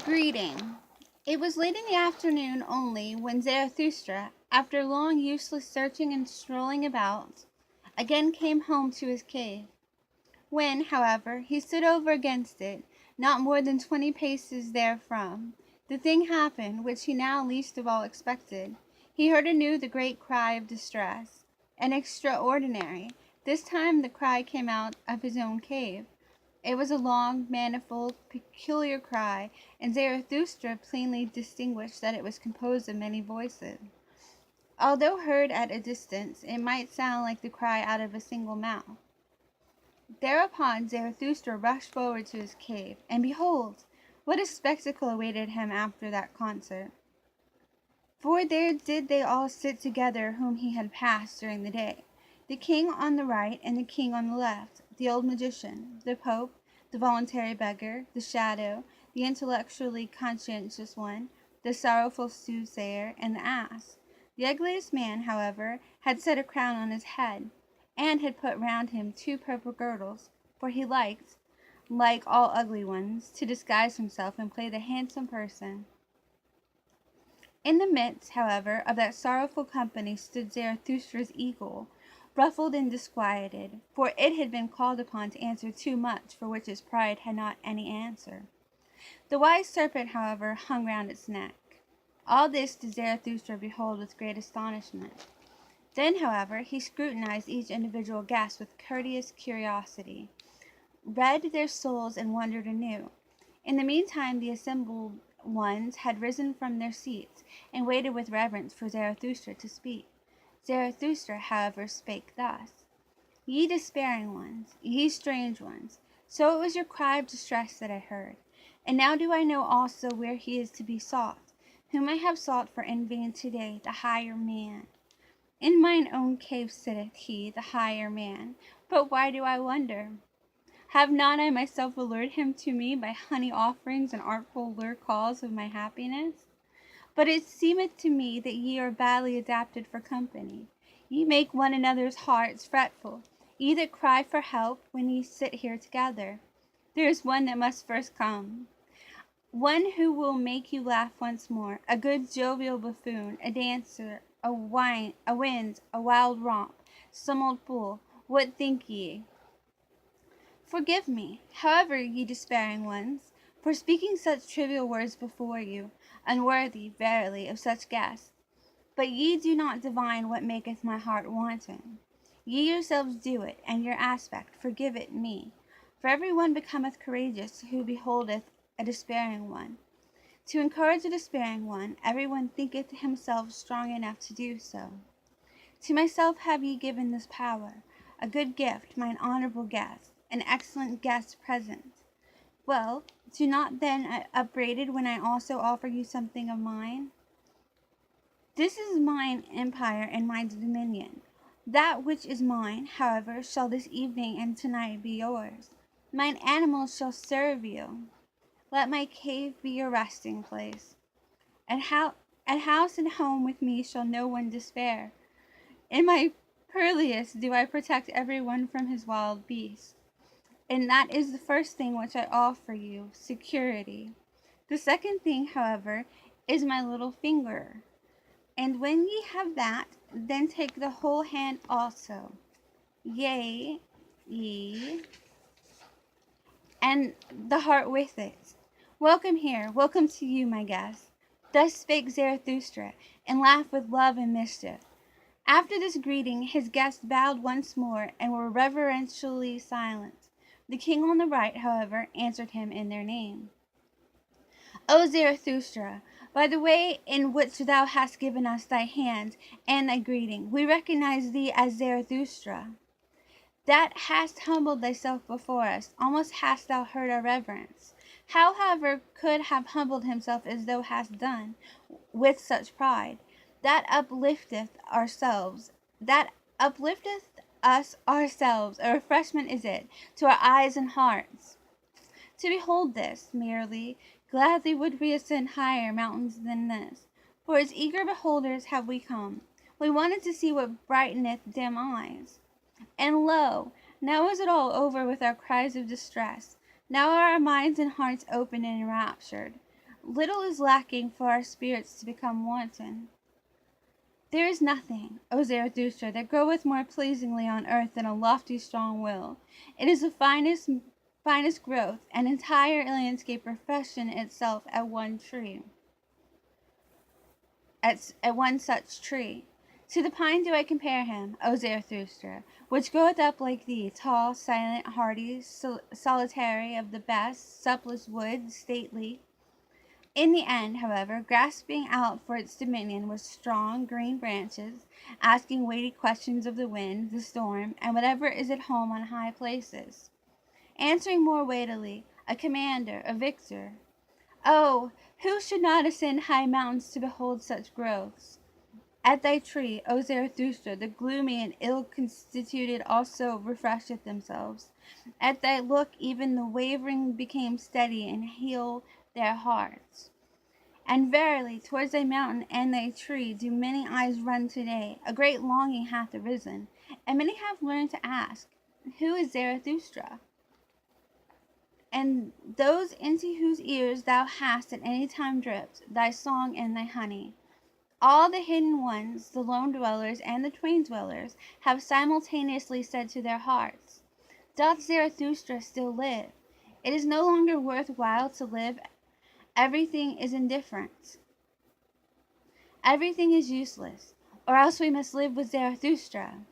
Greeting. It was late in the afternoon only when Zarathustra, after long useless searching and strolling about, again came home to his cave. When, however, he stood over against it, not more than 20 paces therefrom, the thing happened which he now least of all expected. He heard anew the great cry of distress, and extraordinary. This time the cry came out of his own cave. It was a long, manifold, peculiar cry, and Zarathustra plainly distinguished that it was composed of many voices. Although heard at a distance, it might sound like the cry out of a single mouth. Thereupon Zarathustra rushed forward to his cave, and behold, what a spectacle awaited him after that concert! For there did they all sit together whom he had passed during the day, the king on the right and the king on the left, the old magician, the pope, the voluntary beggar, the shadow, the intellectually conscientious one, the sorrowful soothsayer, and the ass. The ugliest man, however, had set a crown on his head, and had put round him 2 purple girdles, for he liked, like all ugly ones, to disguise himself and play the handsome person. In the midst, however, of that sorrowful company stood Zarathustra's eagle, ruffled and disquieted, for it had been called upon to answer too much for which its pride had not any answer. The wise serpent, however, hung round its neck. All this did Zarathustra behold with great astonishment. Then, however, he scrutinized each individual guest with courteous curiosity, read their souls, and wondered anew. In the meantime the assembled ones had risen from their seats, and waited with reverence for Zarathustra to speak. Zarathustra, however, spake thus: Ye despairing ones, ye strange ones, so it was your cry of distress that I heard. And now do I know also where he is to be sought, whom I have sought for in vain today, the higher man. In mine own cave sitteth he, the higher man. But why do I wonder? Have not I myself allured him to me by honey offerings and artful lure calls of my happiness? But it seemeth to me that ye are badly adapted for company. Ye make one another's hearts fretful, ye that cry for help when ye sit here together. There is one that must first come, one who will make you laugh once more, a good jovial buffoon, a dancer, a wind, a wild romp, some old fool. What think ye? Forgive me, however, ye despairing ones, for speaking such trivial words before you, unworthy, verily, of such guests. But ye do not divine what maketh my heart wanton. Ye yourselves do it, and your aspect forgive it me. For every one becometh courageous who beholdeth a despairing one. To encourage a despairing one, every one thinketh himself strong enough to do so. To myself have ye given this power, a good gift, mine honorable guest, an excellent guest present. Well, do not then upbraided when I also offer you something of mine. This is mine empire and my dominion. That which is mine, however, shall this evening and tonight be yours. Mine animals shall serve you. Let my cave be your resting place. At house and home with me shall no one despair. In my purlieus do I protect every one from his wild beasts. And that is the first thing which I offer you, security. The second thing, however, is my little finger. And when ye have that, then take the whole hand also. Yea, ye, and the heart with it. Welcome here, welcome to you, my guest. Thus spake Zarathustra, and laughed with love and mischief. After this greeting, his guests bowed once more, and were reverentially silent. The king on the right, however, answered him in their name. O Zarathustra, by the way in which thou hast given us thy hand and thy greeting, we recognize thee as Zarathustra, that hast humbled thyself before us, almost hast thou heard our reverence. How, however, could have humbled himself as thou hast done, with such pride, that uplifteth us ourselves, a refreshment is it to our eyes and hearts. To behold this, merely, gladly would we ascend higher mountains than this, for as eager beholders have we come. We wanted to see what brighteneth dim eyes. And lo, now is it all over with our cries of distress. Now are our minds and hearts open and enraptured. little is lacking for our spirits to become wanton. There is nothing, O Zarathustra, that groweth more pleasingly on earth than a lofty strong will. It is the finest growth, an entire landscape refreshing itself at one tree, at one such tree. To the pine do I compare him, O Zarathustra, which groweth up like thee, tall, silent, hardy, solitary, of the best, supplest wood, stately. In the end, however, grasping out for its dominion with strong, green branches, asking weighty questions of the wind, the storm, and whatever is at home on high places, answering more weightily, a commander, a victor. Oh, who should not ascend high mountains to behold such growths? At thy tree, O Zarathustra, the gloomy and ill-constituted also refresheth themselves. At thy look even the wavering became steady, and heal their hearts. And verily, towards thy mountain and thy tree do many eyes run today. A great longing hath arisen, and many have learned to ask, Who is Zarathustra? And those into whose ears thou hast at any time dripped thy song and thy honey. All the hidden ones, the lone dwellers and the twain dwellers, have simultaneously said to their hearts, Doth Zarathustra still live? It is no longer worth while to live. Everything is indifferent. Everything is useless, or else we must live with Zarathustra.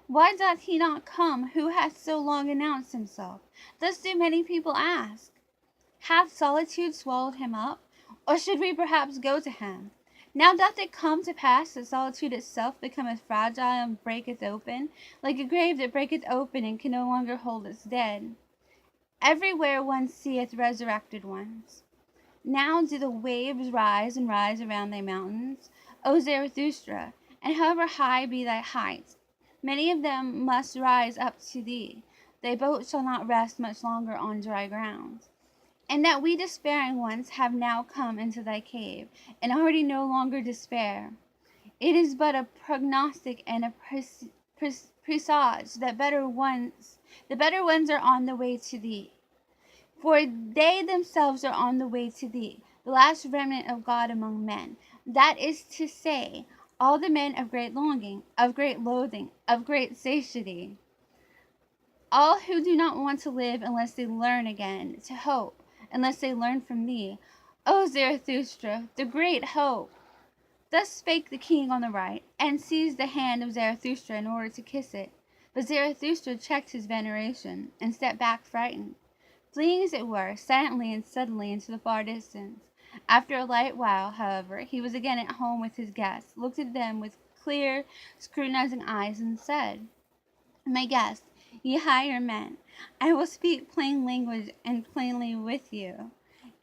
Why doth he not come who hath so long announced himself? Thus do many people ask. Hath solitude swallowed him up, or should we perhaps go to him? Now doth it come to pass that solitude itself becometh fragile and breaketh open, like a grave that breaketh open and can no longer hold its dead. Everywhere one seeth resurrected ones. Now do the waves rise and rise around thy mountains, O Zarathustra, and however high be thy height, many of them must rise up to thee. Thy boat shall not rest much longer on dry ground. And that we despairing ones have now come into thy cave, and already no longer despair. It is but a prognostic and a presage that the better ones are on the way to thee. For they themselves are on the way to thee, the last remnant of God among men. That is to say, all the men of great longing, of great loathing, of great satiety. All who do not want to live unless they learn again to hope, unless they learn from thee, O Zarathustra, the great hope. Thus spake the king on the right, and seized the hand of Zarathustra in order to kiss it. But Zarathustra checked his veneration, and stepped back frightened, fleeing as it were, silently and suddenly into the far distance. After a light while, however, he was again at home with his guests, looked at them with clear, scrutinizing eyes, and said, My guests, ye higher men, I will speak plain language and plainly with you.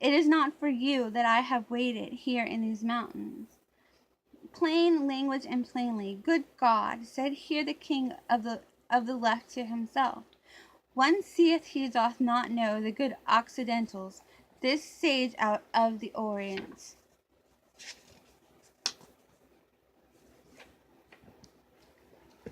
It is not for you that I have waited here in these mountains. Plain language and plainly, good God, said here the king of the left to himself. One seeth he doth not know the good Occidentals, this sage out of the Orient.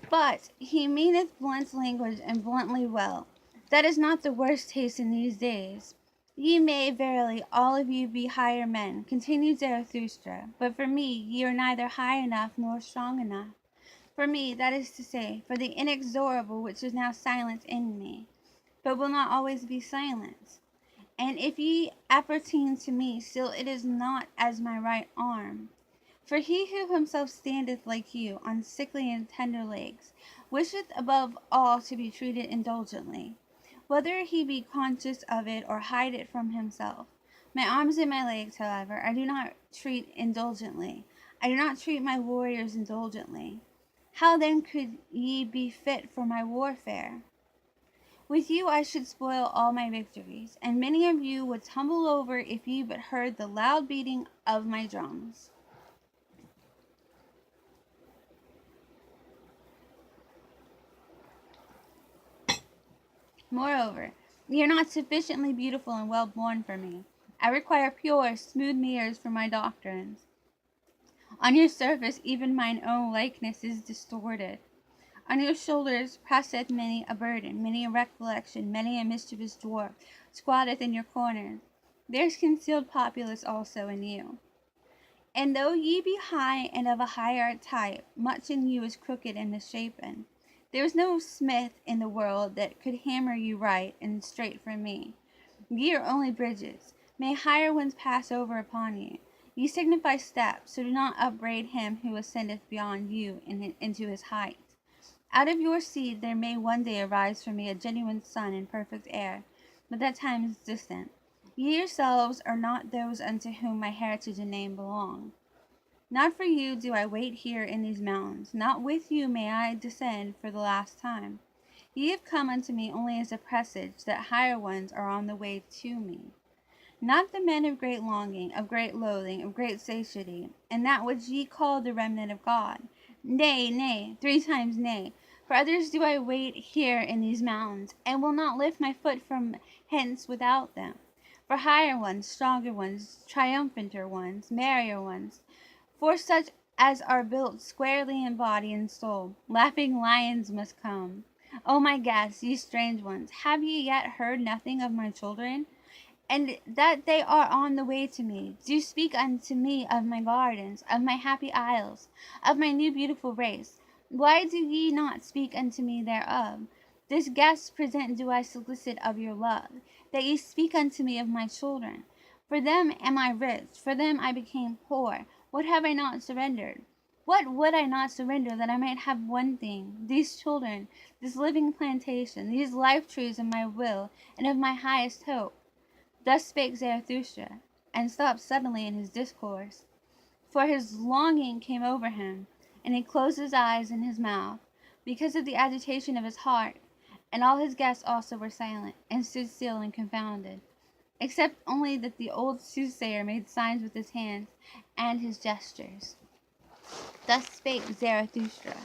But he meaneth blunt language and bluntly well. That is not the worst taste in these days. Ye may verily all of you be higher men, continued Zarathustra, but for me ye are neither high enough nor strong enough. For me, that is to say, for the inexorable which is now silent in me, but will not always be silent. And if ye appertain to me, still it is not as my right arm. For he who himself standeth like you, on sickly and tender legs, wisheth above all to be treated indulgently, whether he be conscious of it or hide it from himself. My arms and my legs, however, I do not treat indulgently. I do not treat my warriors indulgently. How then could ye be fit for my warfare? With you I should spoil all my victories, and many of you would tumble over if ye but heard the loud beating of my drums. Moreover, ye are not sufficiently beautiful and well born for me. I require pure, smooth mirrors for my doctrines. On your surface even mine own likeness is distorted. On your shoulders presseth many a burden, many a recollection, many a mischievous dwarf squatteth in your corners. There's concealed populace also in you. And though ye be high and of a higher type, much in you is crooked and misshapen. There is no smith in the world that could hammer you right and straight for me. Ye are only bridges. May higher ones pass over upon you. Ye signify steps, so do not upbraid him who ascendeth beyond you into his height. Out of your seed there may one day arise for me a genuine son in perfect air, but that time is distant. Ye yourselves are not those unto whom my heritage and name belong. Not for you do I wait here in these mountains, not with you may I descend for the last time. Ye have come unto me only as a presage that higher ones are on the way to me. Not the men of great longing, of great loathing, of great satiety, and that which ye call the remnant of God. Nay, nay, 3 times nay. For others do I wait here in these mountains, and will not lift my foot from hence without them. For higher ones, stronger ones, triumphanter ones, merrier ones, for such as are built squarely in body and soul, laughing lions must come. O my guests, ye strange ones, have ye yet heard nothing of my children? And that they are on the way to me. Do speak unto me of my gardens, of my happy isles, of my new beautiful race. Why do ye not speak unto me thereof? This guest present do I solicit of your love, that ye speak unto me of my children. For them am I rich, for them I became poor. What have I not surrendered? What would I not surrender that I might have one thing, these children, this living plantation, these life trees of my will and of my highest hope? Thus spake Zarathustra, and stopped suddenly in his discourse, for his longing came over him, and he closed his eyes and his mouth, because of the agitation of his heart. And all his guests also were silent, and stood still and confounded, except only that the old soothsayer made signs with his hands and his gestures. Thus spake Zarathustra.